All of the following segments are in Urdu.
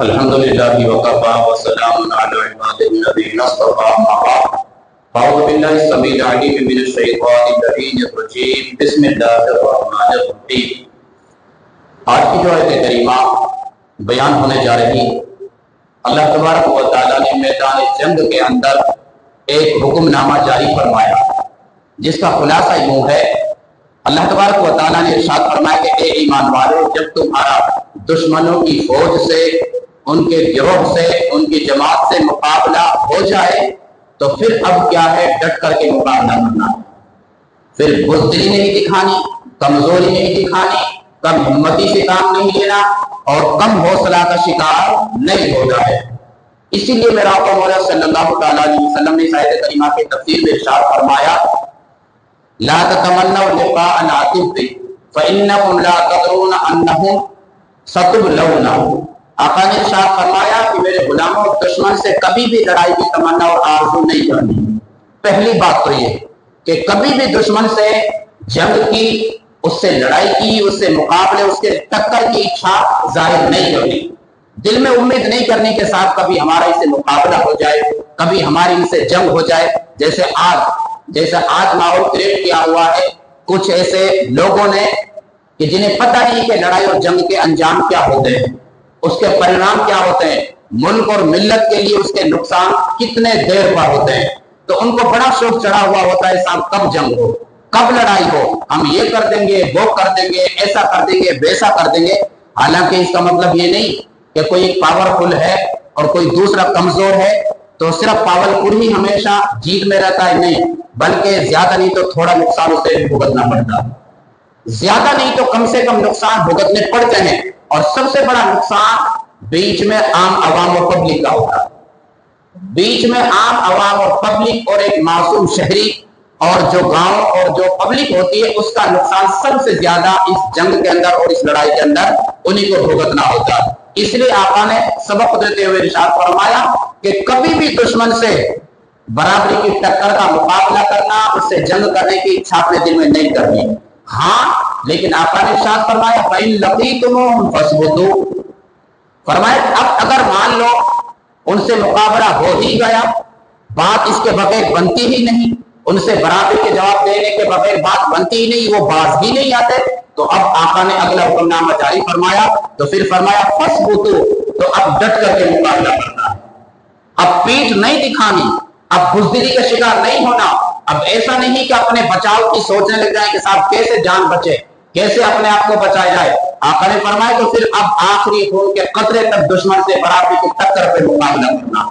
الحمدللہ وکفى وسلام علی عباده الذین اصطفى اما بعد اعوذ باللہ السمیع العلیم من الشیطان اللعین الرجیم بسم اللہ الرحمن الرحیم۔ آج کی جو آیت کریمہ بیان ہونے جا رہی، اللہ تبارک و تعالیٰ نے میدان جنگ کے اندر ایک حکم نامہ جاری فرمایا جس کا خلاصہ یوں ہے۔ اللہ تبارک و تعالیٰ نے ارشاد فرمایا کہ اے ایمان والو، جب تمہارا دشمنوں کی فوج سے، ان کے گروہ سے، ان کی جماعت سے مقابلہ ہو جائے تو پھر اب کیا ہے، ڈٹ کر کے مقابلہ کرنا، پھر بزدلی نہیں دکھانی، کمزوری نہیں دکھانی، کم ہمتی سے کام نہیں لینا اور کم حوصلہ کا شکار نہیں ہونا ہے۔ اسی لیے میرا آقا مولا صلی اللہ تعالیٰ علیہ وسلم نے آیت کریمہ کی تفسیر میں ارشاد فرمایا، لا تتمنوا لقاء العدو فإنكم لا تدرون أنهم ستبلون۔ آقا نے ارشاد فرمایا کہ میرے غلاموں، دشمن سے کبھی بھی لڑائی کی تمنا اور آرزو نہیں کرنی۔ پہلی بات تو یہ کہ کبھی بھی دشمن سے جنگ کی، اس سے لڑائی کی، اس سے مقابلے، اس کے ٹکر کی اچھا ظاہر نہیں کرنی، دل میں امید نہیں کرنی کہ صاحب کبھی ہمارا اس سے مقابلہ ہو جائے، کبھی ہماری ان سے جنگ ہو جائے۔ جیسے آج ماحول کریٹ کیا ہوا ہے، کچھ ایسے لوگوں نے کہ جنہیں پتہ نہیں کہ لڑائی اور جنگ کے انجام کیا ہوتے ہیں، اس کے پریرام کیا ہوتے ہیں، ملک اور ملت کے لیے اس کے نقصان کتنے دیر پر ہوتے ہیں، تو ان کو بڑا شوق چڑھا ہوا ہوتا ہے صاحب کب جنگ ہو، کب لڑائی ہو، ہم یہ کر دیں گے، وہ کر دیں گے، ایسا کر دیں گے، ویسا کر دیں گے۔ حالانکہ اس کا مطلب یہ نہیں کہ کوئی ایک پاورفل ہے اور کوئی دوسرا کمزور ہے تو صرف پاورفل ہی ہمیشہ جیت میں رہتا ہے، نہیں، بلکہ زیادہ نہیں تو تھوڑا نقصان اسے بھگتنا پڑتا ہے، زیادہ نہیں تو کم سے کم نقصان بھگتنے پڑتے ہیں۔ اور سب سے بڑا نقصان بیچ میں عام عوام اور پبلک کا ہوتا ہے، بیچ میں عام عوام اور پبلک اور ایک معصوم شہری اور جو گاؤں اور جو پبلک ہوتی ہے، اس کا نقصان سب سے زیادہ اس جنگ کے اندر اور اس لڑائی کے اندر انہی کو بھگتنا ہوتا ہے۔ اس لیے آقا نے سبق دیتے ہوئے ارشاد فرمایا کہ کبھی بھی دشمن سے برابری کی ٹکر کا مقابلہ کرنا، اس سے جنگ کرنے کی اچھا اپنے دل میں نہیں کرنی۔ ہاں، لیکن آقا نے ارشاد فرمایا فَإِن لَقِيتُمُوهُمْ فَاصْبُرُوا، فرمایا اب اگر مان لو ان سے مقابلہ ہو ہی گیا، بات اس کے بغیر بنتی ہی نہیں، ان سے برابری کے جواب دینے کے بغیر بات بنتی ہی نہیں، وہ باز ہی نہیں آتے، تو اب آقا نے اگلا حکم نامہ جاری فرمایا، تو پھر فرمایا فَاصْبُرُوا، تو اب ڈٹ کر کے مقابلہ کرنا ہے، اب پیٹھ نہیں دکھانی، اب بزدلی کا شکار نہیں ہونا۔ اب ایسا نہیں کہ اپنے بچاؤ کی سوچنے لگ جائیں کہ صاحب کیسے جان بچے، کیسے اپنے آپ کو بچایا جائے۔ آقا نے فرمایا تو پھر اب آخری خون کے قطرے تک دشمن سے برابری کی ٹکر پہ مقابلہ کرنا۔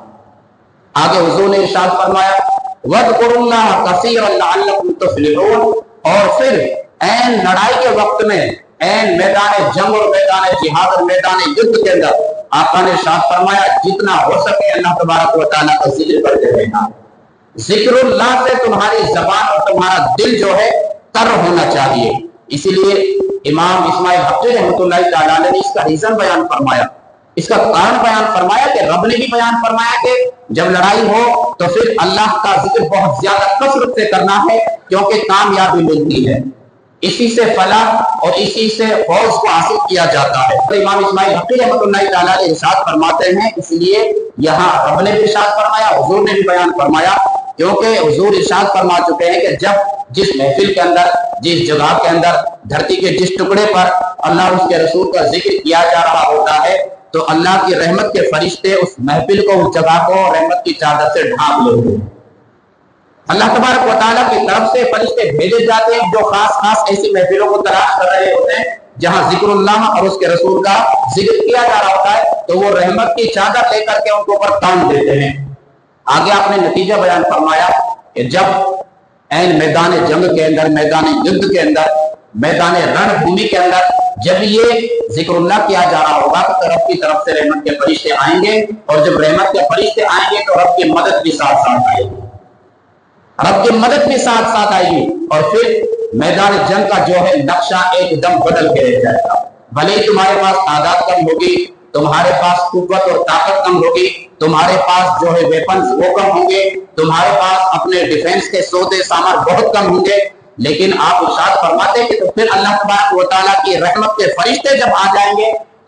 آگے حضور نے ارشاد فرمایا وَاذْكُرُوا اللَّهَ كَثِيرًا لَعَلَّكُمْ تُفْلِحُونَ، اور پھر عین لڑائی کے وقت میں، عین میدان جنگ اور میدان جہاد اور میدان یدھ کے اندر آقا نے ارشاد فرمایا جتنا ہو سکے اللہ تبارک و تعالیٰ کا ذکر کرتے رہنا۔ ذکر اللہ سے تمہاری زبان اور تمہارا دل جو ہے تر ہونا چاہیے۔ اسی لیے امام اسماعیل حقی رحمۃ اللہ تعالیٰ نے اس کا ریزن بیان فرمایا، اس کا کارن بیان فرمایا کہ رب نے بھی بیان فرمایا کہ جب لڑائی ہو تو پھر اللہ کا ذکر بہت زیادہ کثرت سے کرنا ہے، کیونکہ کامیابی ملتی ہے، اسی سے فلاح اور اسی سے فوز کو حاصل کیا جاتا ہے۔ تو امام اسماعیل حقی رحمۃ اللہ تعالیٰ نے ارشاد فرماتے ہیں، اس لیے یہاں رب نے بھی ارشاد فرمایا، حضور نے بھی بیان فرمایا، کیونکہ حضور ارشاد فرما چکے ہیں کہ جب جس محفل کے اندر، جس جگہ کے اندر، دھرتی کے جس ٹکڑے پر اللہ اور اس کے رسول کا ذکر کیا جا رہا ہوتا ہے تو اللہ کی رحمت کے فرشتے اس محفل کو، اس جگہ کو رحمت کی چادر سے ڈھانپ لیتے ہیں۔ اللہ تبارک و تعالیٰ کی طرف سے فرشتے بھیجے جاتے ہیں جو خاص ایسی محفلوں کو تلاش کر رہے ہوتے ہیں جہاں ذکر اللہ اور اس کے رسول کا ذکر کیا جا رہا ہوتا ہے، تو وہ رحمت کی چادر لے کر کے ان کو پر تان دیتے ہیں۔ آگے آپ نے نتیجہ بیان فرمایا کہ جب عین میدان جنگ کے اندر، میدان یدھ کے اندر، میدان رن بھومی کے اندر جب یہ ذکر اللہ کیا جا رہا ہوگا تو رب کی طرف سے رحمت کے فرشتے آئیں گے، اور جب رحمت کے فرشتے آئیں گے تو رب کی مدد بھی ساتھ ساتھ آئے گی، رب کی مدد بھی ساتھ ساتھ آئے گی، اور پھر میدان جنگ کا جو ہے نقشہ ایک دم بدل کے رہ جائے گا۔ بھلے ہی تمہارے پاس تعداد کم ہوگی، تمہارے پاس قوت اور طاقت کم ہوگی، تمہارے پاس جو ہے ویپنز وہ کم ہوں گے، تمہارے پاس اپنے ڈیفنس کے سودے سامان بہت کم ہوں گے، لیکن آپ ارشاد فرماتے کہ تو پھر اللہ تبارک و تعالیٰ کی رحمت کے فرشتے جب آ جائیں گے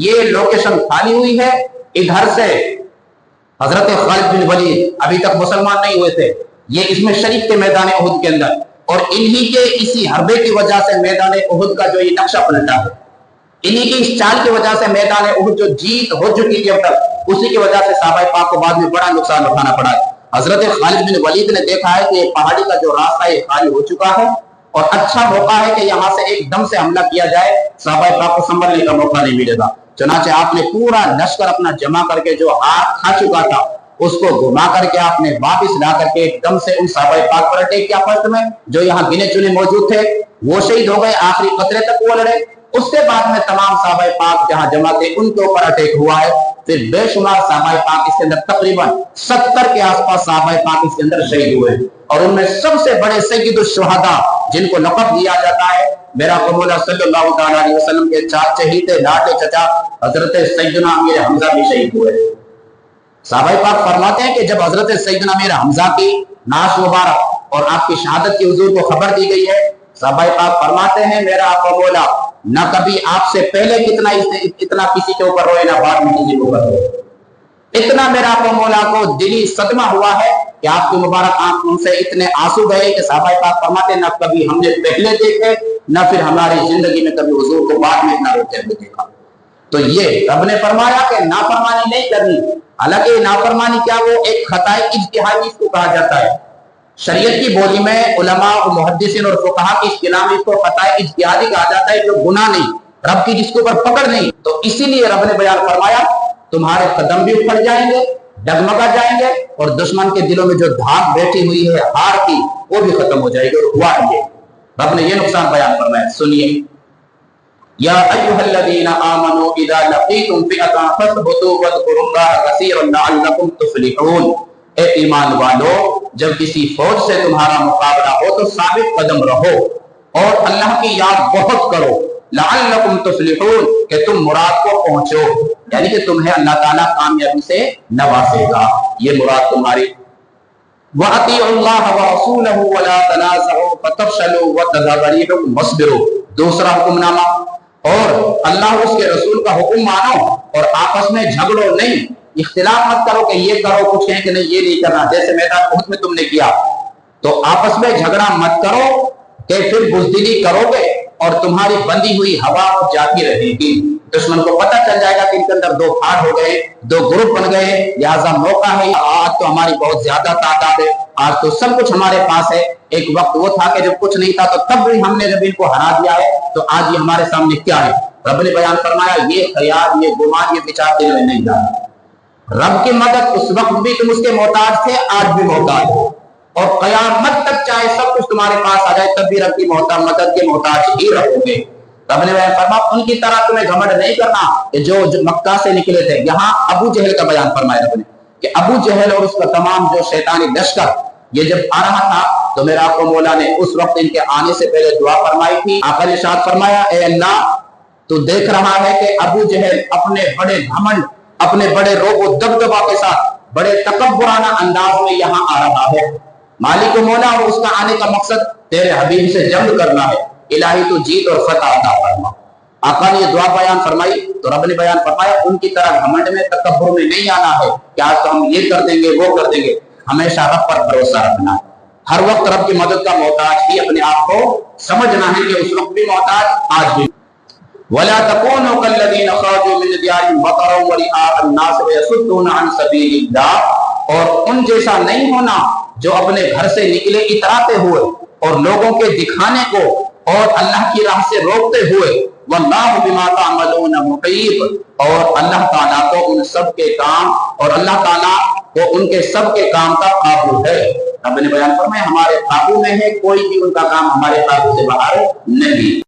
یہ لوکیشن خالی ہوئی ہے۔ ادھر سے حضرت خالد بن ولید ابھی تک مسلمان نہیں ہوئے تھے، یہ اس میں شریک کے میدان احد کے اندر، اور انہی کے اسی حربے کی وجہ سے میدان احد کا جو یہ نقشہ پلٹا ہے، انہی کی اس چال کی وجہ سے میدان احد جو جیت ہو چکی تھی اب تک، اسی کی وجہ سے صحابہ پاک کو بعد میں بڑا نقصان اٹھانا پڑا ہے۔ حضرت خالد بن ولید نے دیکھا ہے کہ یہ پہاڑی کا جو راستہ ہے یہ خالی ہو چکا ہے، اور اچھا موقع ہے کہ یہاں سے ایک دم سے حملہ کیا جائے، صحابہ پاک کو سنبھلنے کا موقع نہیں ملے گا۔ چنانچہ آپ نے پورا لشکر اپنا جمع کر کے جو ہاتھ کھا چکا تھا اس کو گھما کر کے آپ نے واپس لا کر کے ایک دم سے ان صحابہ پاک پر اٹیک کیا فرسٹ میں، جو یہاں گنے چنے موجود تھے وہ شہید ہو گئے، آخری قطرے تک وہ لڑے۔ اس کے بعد میں تمام صحابہ پاک جہاں جمع تھے ان کے اوپر اٹیک ہوا ہے، پھر بے شمار صحابہ پاک اس کے اندر تقریباً 70 کے آس پاس صحابہ پاک اس کے اندر شہید ہوئے، اور ان میں سب سے بڑے سید الشہداء جن کو لقب دیا جاتا ہے میرا مولا صلی اللہ تعالیٰ علیہ وسلم کے چاچے ہی تھے، لاڈلے چچا حضرت سیدنا امیر حمزہ بھی شہید ہوئے۔ صحابہ پاک فرماتے ہیں کہ جب حضرت سیدنا امیر حمزہ کی نعش مبارک اور آپ کی شہادت کی حضور کو خبر دی گئی ہے، صحابہ پاک فرماتے ہیں میرا آقا مولا نہ کبھی آپ سے پہلے اتنا کسی کے اوپر روئے نہ بعد میں کسی کے اوپر روئے، اتنا میرا آقا مولا کو دلی صدمہ ہوا ہے کہ آپ کی مبارک آنکھوں سے اتنے آنسو گئے کہ صحابہ پاک فرماتے ہیں نہ کبھی ہم نے پہلے دیکھے نہ پھر ہماری زندگی میں کبھی حضور کو بعد میں اتنا روتے ہوئے دیکھا۔ تو یہ رب نے فرمایا کہ نافرمانی نہیں کرنی، حالانکہ نافرمانی کیا وہ ایک خطائے اجتہادی اس کو کہا جاتا ہے، شریعت کی بولی میں علماء اور محدثین اور فقہا کی اصطلاح میں اس کو خطائے اجتہادی کہا جاتا ہے، جو گناہ نہیں، رب کی جس کے اوپر پکڑ نہیں۔ تو اسی لیے رب نے بیان فرمایا تمہارے قدم بھی اکھڑ جائیں گے، ڈگمگا جائیں گے، اور دشمن کے دلوں میں جو دھاک بیٹھی ہوئی ہے ہار کی وہ بھی ختم ہو جائے گی، اور ہوا ہے رب نے یہ نقصان بیان فرمایا۔ سنیے، یا ایھا الذین آمنوا اذا لقیتم فئۃ فاثبتوا واذکروا اللہ کثیرا لعلکم تفلحون، اے ایمان والو جب کسی فوج سے تمہارا مقابلہ ہو تو ثابت قدم رہو اور اللہ کی یاد بہت کرو، لعلکم تفلحون کہ تم مراد کو پہنچو، یعنی کہ تمہیں اللہ تعالیٰ کامیابی سے نوازے گا، یہ مراد تمہاری۔ وَأَطِيعُوا اللَّهَ وَرَسُولَهُ وَلَا تَنَازَعُوا فَتَفْشَلُوا وَتَذْهَبَ رِيحُكُمْ وَاصْبِرُوا، دوسرا حکم نامہ، اور اللہ اس کے رسول کا حکم مانو اور آپس میں جھگڑو نہیں، اختلاف مت کرو کہ یہ کرو، کچھ کہیں کہ نہیں یہ نہیں کرنا، جیسے میدان احد میں تم نے کیا، تو آپس میں جھگڑا مت کرو کہ پھر بزدلی کرو گے اور تمہاری بندی ہوئی ہوا جاتی رہے گی، دشمن کو پتہ چل جائے گا کہ ان کے اندر دو پھاڑ ہو گئے، دو گروپ بن گئے، لہذا موقع ہے، آج تو ہماری بہت زیادہ تعداد ہے، آج تو سب کچھ ہمارے پاس ہے، ایک وقت وہ تھا کہ جب کچھ نہیں تھا تو تب بھی ہم نے جب ان کو ہرا دیا ہے تو آج یہ ہمارے سامنے کیا ہے۔ رب نے بیان فرمایا یہ خیال، یہ گمان، یہ وچار دل میں نہیں جانا، رب کی مدد اس وقت بھی تم اس کے محتاج تھے، آج بھی محتاج ہو، اور قیامت تک چاہے سب کچھ تمہارے پاس آ جائے تب بھی رب کی مدد کے محتاج ہی رہو گے۔ رب نے بیان فرمایا ان کی طرح تمہیں گھمنڈ نہیں کرنا کہ جو مکہ سے نکلے تھے، یہاں ابو جہل کا بیان فرمایا رب نے کہ ابو جہل اور اس کا تمام جو شیطانی لشکر یہ جب آ رہا تھا تو میرا آقا مولا نے اس وقت ان کے آنے سے پہلے دعا فرمائی تھی، آقا نے ارشاد فرمایا اے اللہ تو دیکھ رہا ہے کہ ابو جہل اپنے بڑے گھمنڈ، اپنے بڑے روب و دبدبا کے ساتھ بڑے تکبرانہ انداز میں یہاں آ رہا ہے، مالک و مولا اور اس کا آنے کا مقصد تیرے حبیب سے جنگ کرنا ہے، الہی تو جیت اور فتح عطا فرما۔ آقا نے یہ دعا بیان فرمائی تو رب نے بیان فرمایا ان کی طرح گھمنڈ میں تکبر میں نہیں آنا ہے کہ آج تو ہم یہ کر دیں گے وہ کر دیں گے، ہمیشہ رب پر بھروسہ رکھنا ہے، ہر وقت رب کی مدد کا محتاج ہی اپنے آپ کو سمجھنا ہے کہ اس وقت بھی محتاج، آج بھی۔ وَلَا تَكُونُوا كَالَّذِينَ خَرَجُوا مِنْ دِيَارِهِمْ بَطَرًا وَرِئَاءَ النَّاسِ وَيَصُدُّونَ عَنْ سَبِيلِ اللَّهِ، اور ان جیسا نہیں ہونا جو اپنے گھر سے نکلے اتراتے ہوئے اور لوگوں کے دکھانے کو اور اللہ کی راہ سے روکتے ہوئے، وَاللَّهُ بِمَا تَعْمَلُونَ مُحِيطٌ، اور اللہ تعالیٰ کو ان سب کے کام اور اللہ تعالیٰ کو ان کے سب کے کام کا قابو ہے۔ رب نے بیان فرمایا ہمارے قابو میں ہے، کوئی بھی ان کا کام ہمارے قابو سے باہر نہیں۔